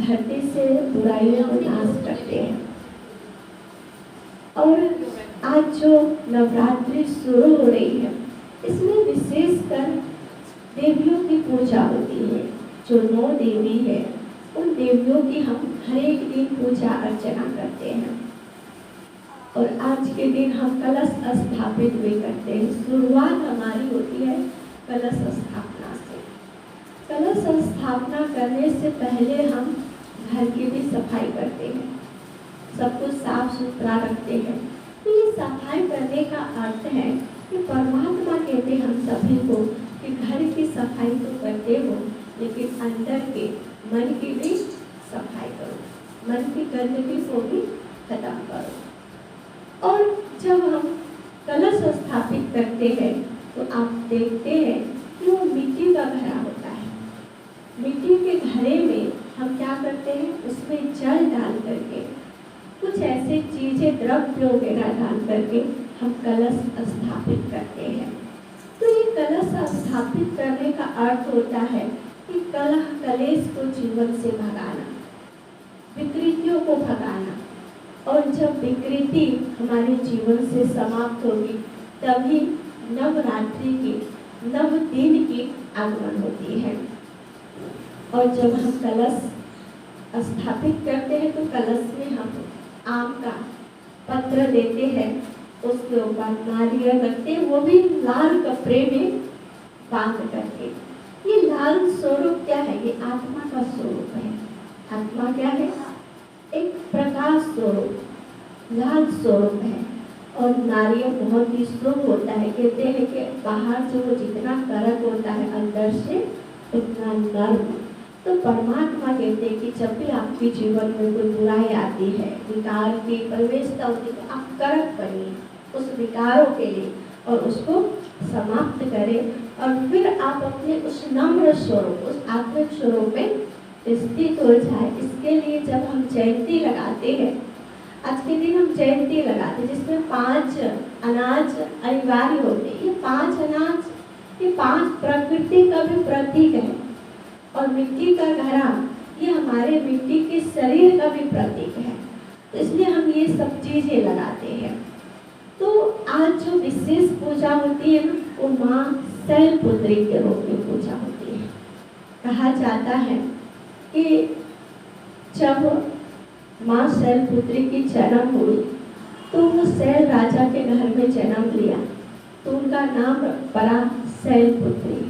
धरती से बुराइयों को नाश करते हैं। और आज जो नवरात्रि शुरू हो रही है, इसमें विशेषकर देवियों की पूजा होती है। जो 9 देवी है, उन देवियों की हम हर एक दिन पूजा अर्चना करते हैं। और आज के दिन हम कलश स्थापित भी करते हैं। शुरुआत हमारी होती है कलश स्थापना से। कलश स्थापना करने से पहले हम घर की भी सफाई करते हैं, सब कुछ साफ सुथरा रखते हैं। तो ये सफाई करने का अर्थ है कि परमात्मा कहते हैं हम सभी को कि घर की सफाई तो करते हो, लेकिन अंदर के मन की भी सफाई करो, मन की गंदगी को भी खत्म करो। और जब हम कलश स्थापित करते हैं तो आप देखते हैं कि वो मिट्टी का घड़ा होता है। मिट्टी के घड़े में हम क्या करते हैं, उसमें जल डाल करके, कुछ ऐसे चीजें द्रव्य वगैरह डाल करके हम कलश स्थापित करते हैं। तो ये कलश स्थापित करने का अर्थ होता है कि कलह कलेश को जीवन से भगाना, विकृतियों को भगाना। और जब विकृति हमारे जीवन से समाप्त होगी, तभी नवरात्रि की 9 दिन की आगमन होती है। और जब हम कलश स्थापित करते हैं तो कलश में हम आम का पत्र देते हैं, उसके ऊपर नारियल रखते हैं, वो भी लाल कपड़े में बांध करके। ये लाल स्वरूप क्या है? ये आत्मा का स्वरूप है। आत्मा क्या है? एक प्रकाश स्वरूप, लाल स्वरूप है। और नारियल बहुत ही शुभ होता है। कहते हैं कि बाहर जो जितना कड़क होता है, अंदर से उतना नर्म। तो परमात्मा कहते हैं कि जब भी आपके जीवन में कोई बुराई आती है, विकार की प्रवेशता होती है, तो आप कड़क बनिए उस विकारों के लिए और उसको समाप्त करें। और फिर आप अपने उस नम्र स्वरूप, उस आत्मिक स्वरूप में स्थित हो जाए। इसके लिए जब हम जयंती लगाते हैं, आज के दिन हम जयंती लगाते हैं जिसमें 5 अनाज अनिवार्य होते हैं। ये 5 अनाज, ये 5 प्रकृति का भी प्रतीक है। और मिट्टी का घड़ा, ये हमारे मिट्टी के शरीर का भी प्रतीक है। तो इसलिए हम ये सब चीजें लगाते हैं। तो आज जो विशेष पूजा होती है ना, वो माँ शैलपुत्री के रूप में पूजा होती है। कहा जाता है कि जब माँ शैलपुत्री की जन्म हुई तो वो शैल राजा के घर में जन्म लिया, तो उनका नाम पड़ा शैलपुत्री।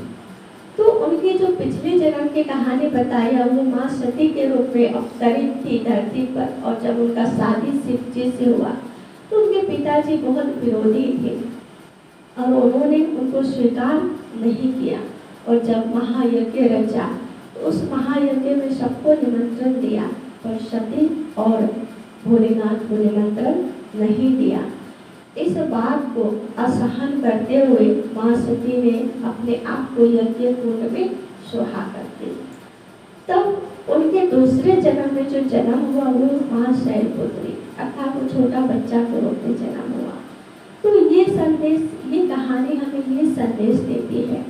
तो उनकी जो पिछले जन्म की कहानी बताई है, वो माँ सती के रूप में अवतरित थी धरती पर। और जब उनका शादी शिव जी से हुआ तो उनके पिताजी बहुत विरोधी थे और उन्होंने उनको स्वीकार नहीं किया। और जब महायज्ञ रचा तो उस महायज्ञ में सबको निमंत्रण दिया, पर सती और भोलेनाथ को निमंत्रण नहीं दिया। इस बात को असहन करते हुए माँ सती ने अपने आप को यज्ञ कुंड में सुहा कर दी। तब उनके दूसरे जन्म में जो जन्म हुआ वो माँ शैलपुत्री, अर्थात वो छोटा बच्चा के रूप में जन्म हुआ। तो ये संदेश, ये कहानी हमें ये संदेश देती है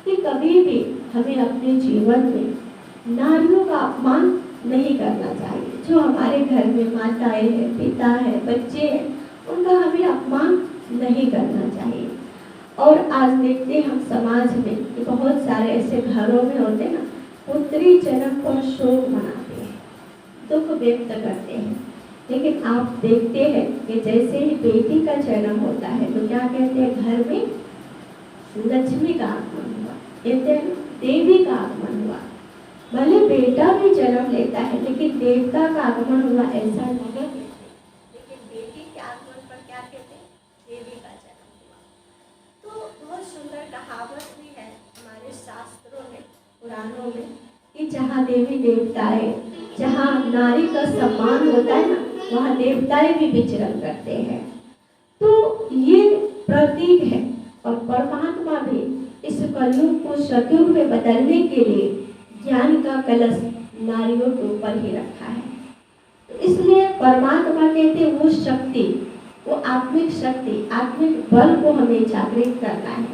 कि कभी भी हमें अपने जीवन में नारियों का अपमान नहीं करना चाहिए। जो हमारे घर में माताएं हैं, पिता है, बच्चे हैं, उनका हमें अपमान नहीं करना चाहिए। और आज देखते हैं हम समाज में कि बहुत सारे ऐसे घरों में होते हैं ना, पुत्री जन्म पर शोक मनाते हैं, दुख व्यक्त करते हैं। लेकिन आप देखते हैं कि जैसे ही बेटी का जन्म होता है तो क्या कहते हैं, घर में लक्ष्मी का आगमन हुआ, कहते हैं देवी का आगमन हुआ। भले बेटा भी जन्म लेता है लेकिन देवता का आगमन हुआ ऐसा नहीं कहते, लेकिन बेटी के आगमन पर क्या कहते हैं, देवी का जन्म हुआ। तो बहुत सुंदर कहावत भी है हमारे शास्त्रों में, पुराणों में, कि जहाँ देवी देवताएं, जहाँ नारी का सम्मान होता है ना, वहाँ देवताएं भी विचरण करते हैं। तो ये प्रतीक है। और परमात्मा भी इस कलयुग को सतयुग में बदलने के लिए ज्ञान का कलश नारियों के ऊपर ही रखा है। तो इसलिए परमात्मा कहते हैं वो शक्ति, वो आत्मिक शक्ति, आत्मिक बल को हमें जागृत करना है।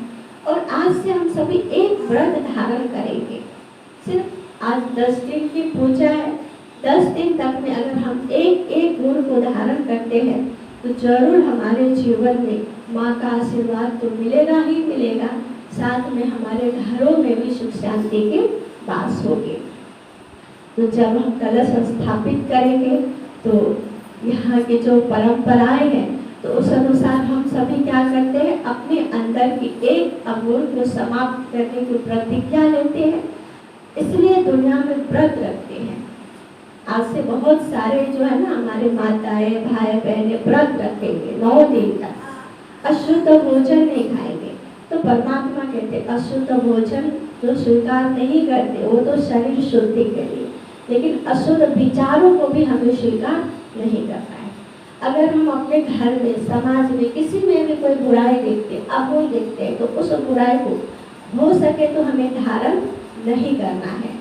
और आज से हम सभी एक व्रत धारण करेंगे। सिर्फ आज 10 दिन की पूजा है, दिन तक में अगर हम एक एक गुण को धारण करते हैं तो जरूर हमारे जीवन में माँ का आशीर्वाद तो मिलेगा ही मिलेगा, साथ में हमारे घरों में भी सुख शांति के वास होगी। तो जब हम कलश स्थापित करेंगे तो यहाँ की जो परंपराएं हैं तो उस अनुसार हम सभी क्या करते हैं, अपने अंदर की एक अवगुण को समाप्त करने की प्रतिज्ञा लेते हैं। इसलिए दुनिया में व्रत रखते हैं। आज से बहुत सारे जो है ना हमारे माताएं भाई बहने व्रत रखेंगे 9 दिन तक, अशुद्ध भोजन नहीं खाएंगे। तो परमात्मा कहते अशुद्ध भोजन जो स्वीकार नहीं करते वो तो शरीर शुद्धि के लिए, लेकिन अशुद्ध विचारों को भी हमें स्वीकार नहीं करना है। अगर हम अपने घर में समाज में किसी में भी कोई बुराई देखते अवगुण देखते हैं तो उस बुराई को हो सके तो हमें धारण नहीं करना है।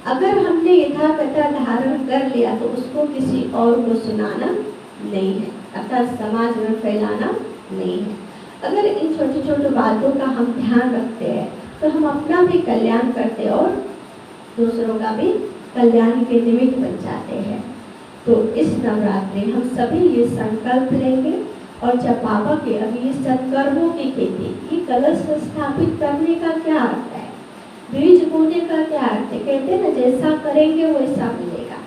अगर हमने यथाकथा धारण कर लिया तो उसको किसी और को सुनाना नहीं है, अर्थात समाज में फैलाना नहीं है। अगर इन छोटी छोटी बातों का हम ध्यान रखते हैं तो हम अपना भी कल्याण करते और दूसरों का भी कल्याण के निमित्त बन जाते हैं। तो इस नवरात्रि हम सभी ये संकल्प लेंगे और जब बाबा के अभी ये सत्कर्मों की खेती, ये कलश स्थापित करने का क्या अर्थ है, बीज बोने का क्या अर्थ है, कहते हैं ना जैसा करेंगे वैसा मिलेगा।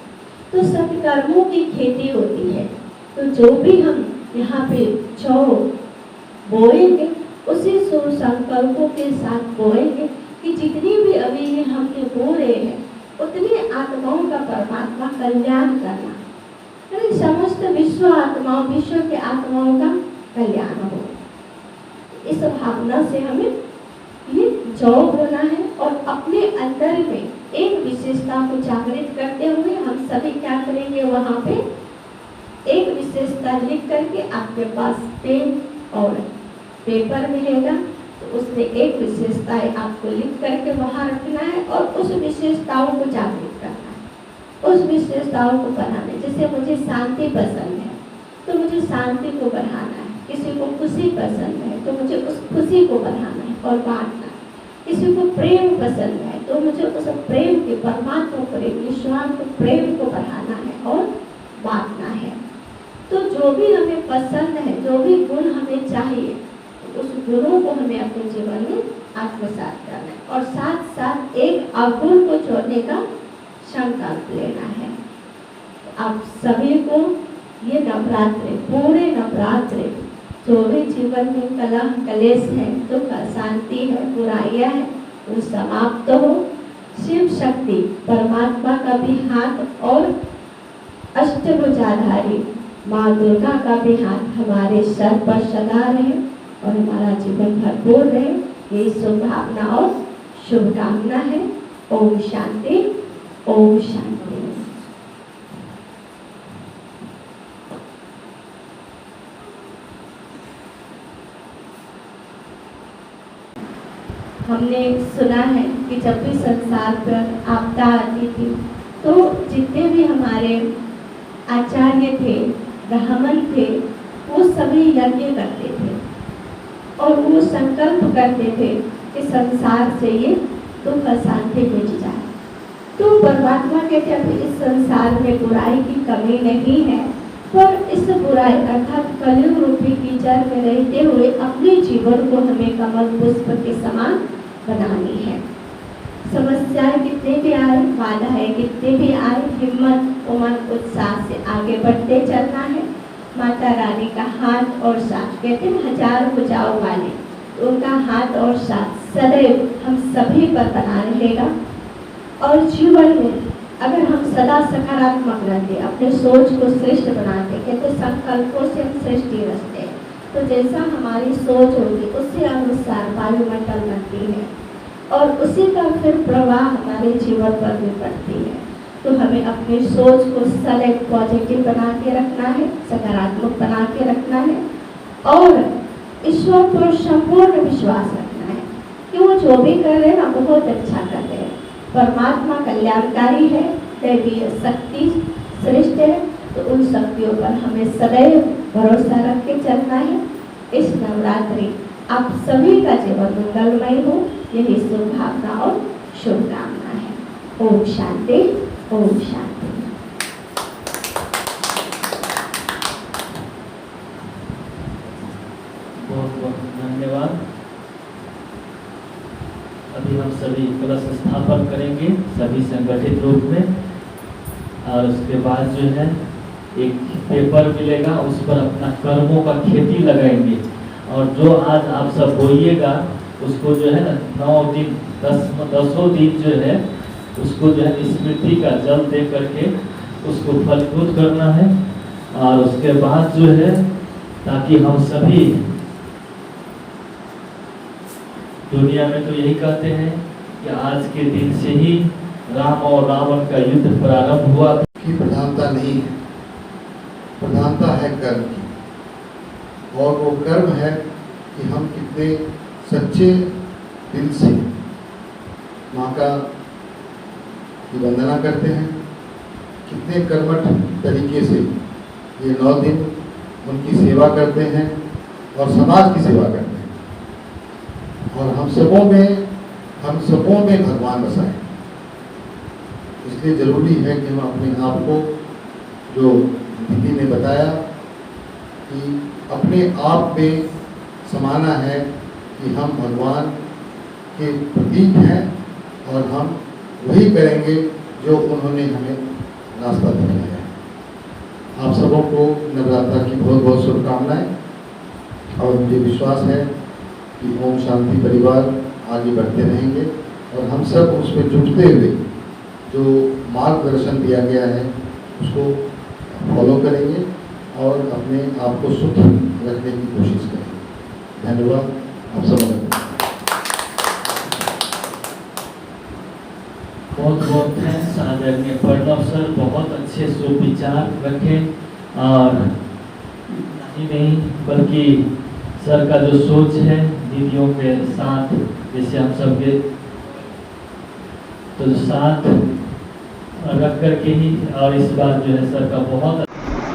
तो सत्कर्मों की खेती होती है। तो जो भी हम यहाँ पे जौ बोएंगे उसी शुभ संकल्पों के साथ बोएंगे कि जितनी भी अभी ये हमने बो रहे हैं उतनी आत्माओं का परमात्मा कल्याण करना, यानी समस्त विश्व आत्माओं, विश्व के आत्माओं का कल्याण हो। इस भावना से हमें ये जौ बोना है और अपने अंदर में एक विशेषता को जागृत करते हुए हम सभी क्या करेंगे, वहाँ पे एक विशेषता लिख करके आपके पास पेन और पेपर मिलेगा तो उसमें एक विशेषता आपको लिख करके वहाँ रखना है और उस विशेषताओं को जागृत करना है, उस विशेषताओं को बढ़ाना है। जैसे मुझे शांति पसंद है तो मुझे शांति को बढ़ाना है, किसी को खुशी पसंद है तो मुझे उस खुशी को बढ़ाना है और बांटना है, किसी को प्रेम पसंद है तो मुझे उस प्रेम के परमात्मा प्रेम निस्वार्थ प्रेम को बढ़ाना है और बांटना है। तो जो भी हमें पसंद है, जो भी गुण हमें चाहिए उस गुणों को हमें अपने जीवन में आत्मसात करना है और साथ साथ एक अवगुण को छोड़ने का संकल्प लेना है। आप सभी को ये नवरात्रि, पूरे नवरात्रि जो भी जीवन में कलह कलेश है, दुख अशांति है, बुराइयां है, वो समाप्त हो। शिव शक्ति परमात्मा का भी हाथ और अष्टभुजाधारी माँ दुर्गा का भी हाथ हमारे सर पर सदा रहे और हमारा जीवन भरपूर रहे, ये शुभभावना और शुभकामना है। ओम शांति, ओम शांति। हमने सुना है कि जब भी संसार पर आपदा आती थी तो जितने भी हमारे आचार्य थे, ब्राह्मण थे, वो सभी यज्ञ करते थे और वो संकल्प करते थे कि संसार से ये दुख अशांति मिट जाए। तो परमात्मा कहते अभी इस संसार में बुराई की कमी नहीं है, पर इस बुराई अर्थात कलयुग रूपी कीचड़ में रहते हुए अपने जीवन को हमें कमल पुष्प के समान बनानी है। समस्याएं कितने भी आए, बाधाएं कितने भी आए, हिम्मत उमंग उत्साह से आगे बढ़ते चलना है। माता रानी का हाथ और साथ, कहते हैं हजार भुजाओं वाले, तो उनका हाथ और साथ सदैव हम सभी पर बना रहेगा। और जीवन में अगर हम सदा सकारात्मक रहते, अपने सोच को श्रेष्ठ बनाते, कहते संकल्पों से हम सृष्टि रचते हैं, तो जैसा हमारी सोच होगी उसी अनुसार वायुमंडल बनती है और उसी का फिर प्रवाह हमारे जीवन पर भी पड़ती है। तो हमें अपनी सोच को सदैव पॉजिटिव बना के रखना है, सकारात्मक बना के रखना है और ईश्वर पर संपूर्ण विश्वास रखना है कि वो जो भी कर रहे हैं ना बहुत अच्छा कर रहे हैं। परमात्मा कल्याणकारी है, दैवीय शक्ति श्रेष्ठ है, तो उन शक्तियों पर हमें सदैव भरोसा रख के चलना है। इस नवरात्रि आप सभी का जीवन मंगलमय हो, यही शुभभावना और शुभकामना है। ओम शांति, ओम शांति। बाद अभी हम सभी कलश स्थापन करेंगे सभी संगठित रूप में, और उसके बाद जो है एक पेपर मिलेगा, उस पर अपना कर्मों का खेती लगाएंगे। और जो आज आप सब बोइएगा उसको जो है ना 9 दिन 10 दिन जो है उसको जो है स्मृति का जल दे करके उसको फलीभूत करना है। और उसके बाद जो है ताकि हम सभी, दुनिया में तो यही कहते हैं कि आज के दिन से ही राम और रावण का युद्ध प्रारंभ हुआ की प्रधानता नहीं है, प्रधानता है कर्म की। और वो कर्म है कि हम कितने सच्चे दिल से माँ का की वंदना करते हैं, कितने कर्मठ तरीके से ये 9 दिन उनकी सेवा करते हैं और समाज की सेवा करते हैं। और हम सबों में भगवान बसाए। इसलिए जरूरी है कि हम अपने आप को, जो दीदी ने बताया कि अपने आप में समाना है कि हम भगवान के प्रतीक हैं और हम वही करेंगे जो उन्होंने हमें रास्ता दिखाया है। आप सबों को नवरात्र की बहुत बहुत शुभकामनाएं। और मुझे विश्वास है कि ओम शांति परिवार आगे बढ़ते रहेंगे और हम सब उसमें जुटते हुए जो मार्गदर्शन दिया गया है उसको फॉलो करेंगे और अपने आप को सुखी रखने की कोशिश करेंगे। धन्यवाद आप सबों का। बहुत बहुत थैंक्स आदरणीय प्रणव सर, बहुत अच्छे सुविचार रखे। और नहीं बल्कि सर का जो सोच है दीदियों के साथ, जैसे हम सबके तो साथ रख करके ही, और इस बार जो है सर का बहुत,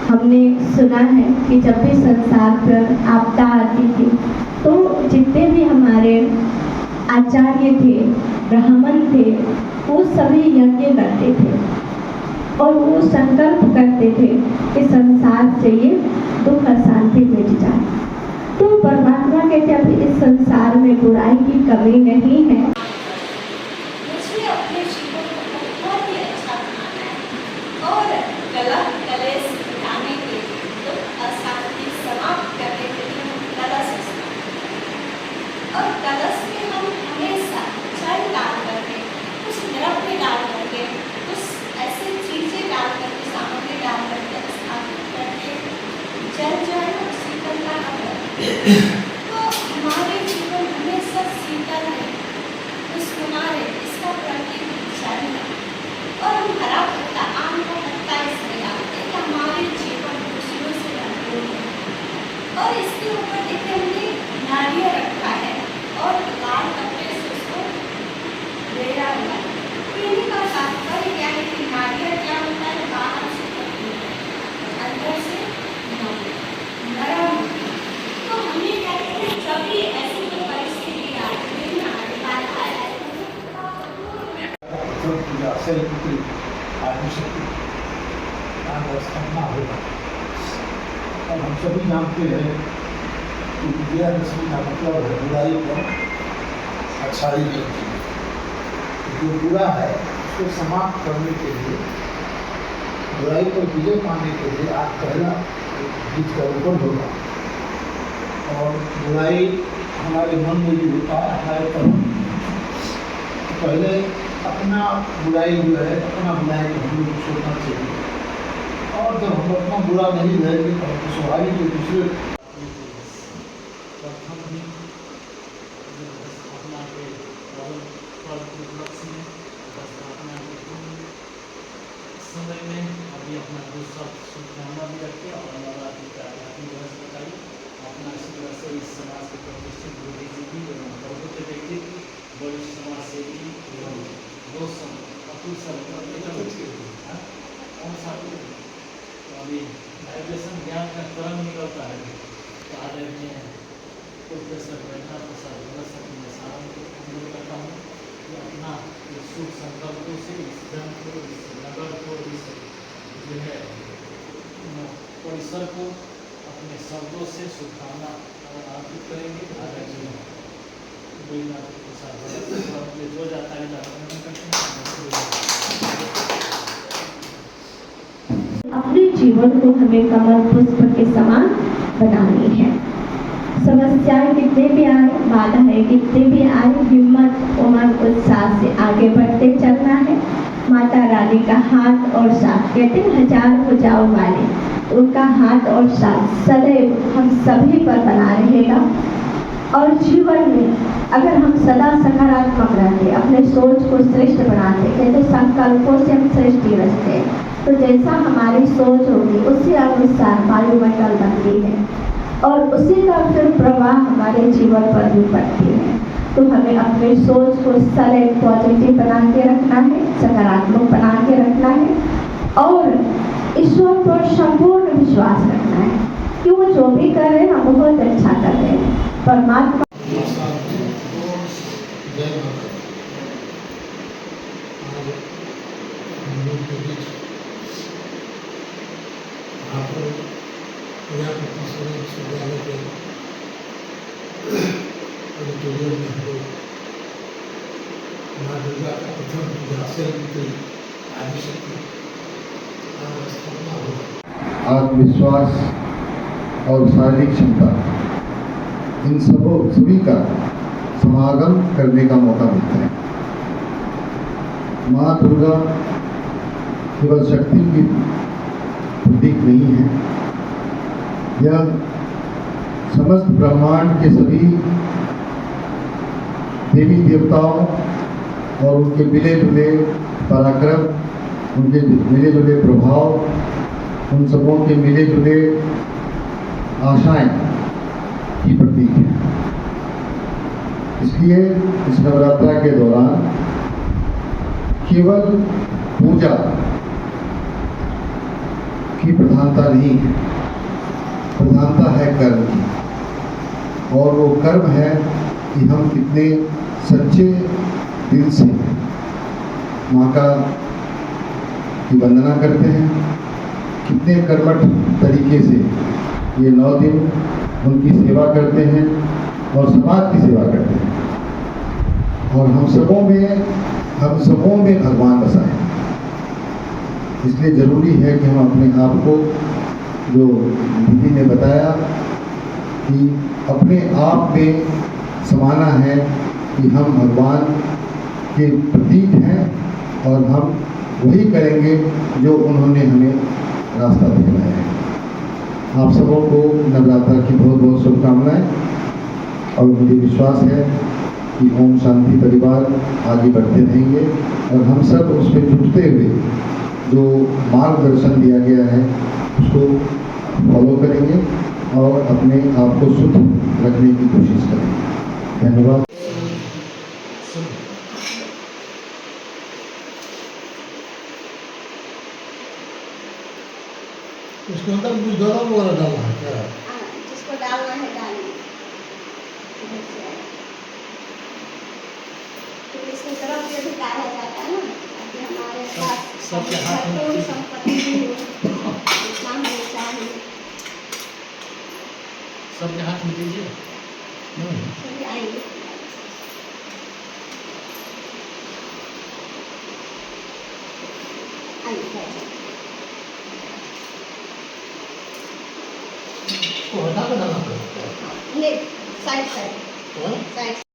हमने सुना है कि जब भी संसार पर आपदा आती थी तो जितने भी हमारे आचार्य थे, ब्राह्मण थे, वो सभी यज्ञ करते थे और वो संकल्प करते थे कि संसार से ये दुख अशांति मिट जाए। तो परमात्मा कहते अभी इस संसार में बुराई की कमी नहीं है। मुझे अपने जीवन को बहुत ही अच्छा बनाना है और कलेश मिटाने के लिए, दुख अशांति समाप्त करने के लिए हम कलश स्थापित करें। और कलश में हम हमेशा जल डाल करके, कुछ द्रव्य डाल करके, कुछ ऐसी चीजें डाल करके, सामग्री डाल करके स्थापित करके जल जो है ना शीतलता का तो हमारे जीवन हमेशा शीतल है, मुस्कुरा रहे, इसका प्रतीक जल है। और हम हरा पत्ता, आम का पत्ता इसमें डालते हैं कि हमारे जीवन खुशियों से भरपूर है। और इसके ऊपर देखिए हमने नारियल रखा है और लाल कपड़े से उसको घेरा हुआ है। पीने का तात्पर्य क्या है कि नारियल क्या होता है, बाहर से अंदर से नरम। तो हमें क्या कहते हैं, जब भी ऐसी कोई परिस्थिति आती है ना, पूजा शरीर आत्मशक्ति स्थापना होगा। और हम सभी जानते हैं कि विजयादशमी का मतलब है बुराई पर अच्छाई करती है। जो बुरा है उसको समाप्त करने के लिए, बुराई पर विजय पाने के लिए आज पहला बीज का रोपण होगा। और बुराई हमारे मन में भी होता है, हमारे कर्म में। पहले अपना बुराई जो है, अपना बुराई को हम लोग छोड़ना चाहिए। और जब हम अपना बुरा नहीं रहेंगे तो हम स्वाभाविक जो दूसरे समय में अभी अपना दूसरा शुभकामना भी रखें और नवरात्रि का आध्यात्मिक दिवस बताइए। अपना इसी तरह से इस समाज के प्रतिष्ठित बुद्धि जीवी एवं प्रबुद्ध व्यक्ति, वरिष्ठ समाज सेवी एवं दोस्तों अतुल सर कौन सा तो अभी वाइब्रेशन ज्ञान का क्रम निकलता है। तो आदरणीय प्रोफेसर बैठा प्रसाद सर मैं सारा अनुरोध करता हूँ कि अपना शुभ संकल्पों से इस जन को, इस नगर को, इस जो है परिसर को अपने शब्दों से शुभकामना आप कुछ करेंगे आगे चलो कोई ना आपके साथ जो जाता है अपने जीवन को हमें कमल पुष्प के समान बनानी है। समस्याएं कितने भी आए, बाधाएं कितने भी आए, हिम्मत उमंग उत्साह से आगे बढ़ते चलना है। माता रानी का हाथ और साथ, कहते हैं हजार भुजाओं वाले, उनका हाथ और साथ सदैव हम सभी पर बना रहेगा। और जीवन में अगर हम सदा सकारात्मक रहते, अपने सोच को श्रेष्ठ बनाते, कहते संकल्पों से हम सृष्टि रचते हैं, तो जैसा हमारी सोच होगी उसी अनुसार वायुमंडल बनती है और उसी का फिर प्रवाह हमारे जीवन पर भी पड़ती है। तो हमें अपने सोच को सदैव पॉजिटिव बना के रखना है, सकारात्मक बना के रखना है और ईश्वर पर संपूर्ण विश्वास रखना है कि वो जो भी कर रहे हैं हम बहुत अच्छा कर रहे हैं। परमात्मा प्रजापति सूरज विश्वविद्यालय के ऑडिटोरियम में हम लोग माँ दुर्गा का प्रथम पूजा शैलपुत्री आदिशक्ति स्थापना होगा। आत्मविश्वास और शारीरिक क्षमता, इन सभी का समागम करने का मौका मिलता है। माँ दुर्गा केवल शक्ति की प्रतीक नहीं है, यह समस्त ब्रह्मांड के सभी देवी देवताओं और उनके मिले जुले पराक्रम, उनके मिले जुले प्रभाव, उन सबों के मिले जुले आशाएं की प्रतीक है। इसलिए इस नवरात्रा के दौरान केवल पूजा की प्रधानता नहीं है, प्रधानता है कर्म की। और वो कर्म है कि हम कितने सच्चे दिल से माँ का की वंदना करते हैं, कितने कर्मठ तरीके से ये 9 दिन उनकी सेवा करते हैं और समाज की सेवा करते हैं। और हम सबों में भगवान बसा है। इसलिए ज़रूरी है कि हम अपने आप को, जो दीदी ने बताया कि अपने आप में समाना है कि हम भगवान के प्रतीक हैं और हम वही करेंगे जो उन्होंने हमें रास्ता दिखाया है। आप सबों को नवरात्र की बहुत बहुत शुभकामनाएं और मुझे विश्वास है कि ओम शांति परिवार आगे बढ़ते रहेंगे और हम सब उस पर जुटते हुए जो मार्गदर्शन दिया गया है उसको फॉलो करेंगे और अपने आप को शुद्ध रखने की कोशिश करेंगे। धन्यवाद। उसके अंदर कुछ गरम वगैरह डालना है क्या? हाँ, जिसको डालना है डालिए। तो इसको तरफ से भी डाला जाता है ना, ताकि हमारे पास सबके हाथ में भरपूर संपत्ति हो, जितना हमें चाहिए। सबके हाथ में दीजिए। सभी आएंगे। आइए, उसको हटा के डालना पड़ेगा। नहीं, साइड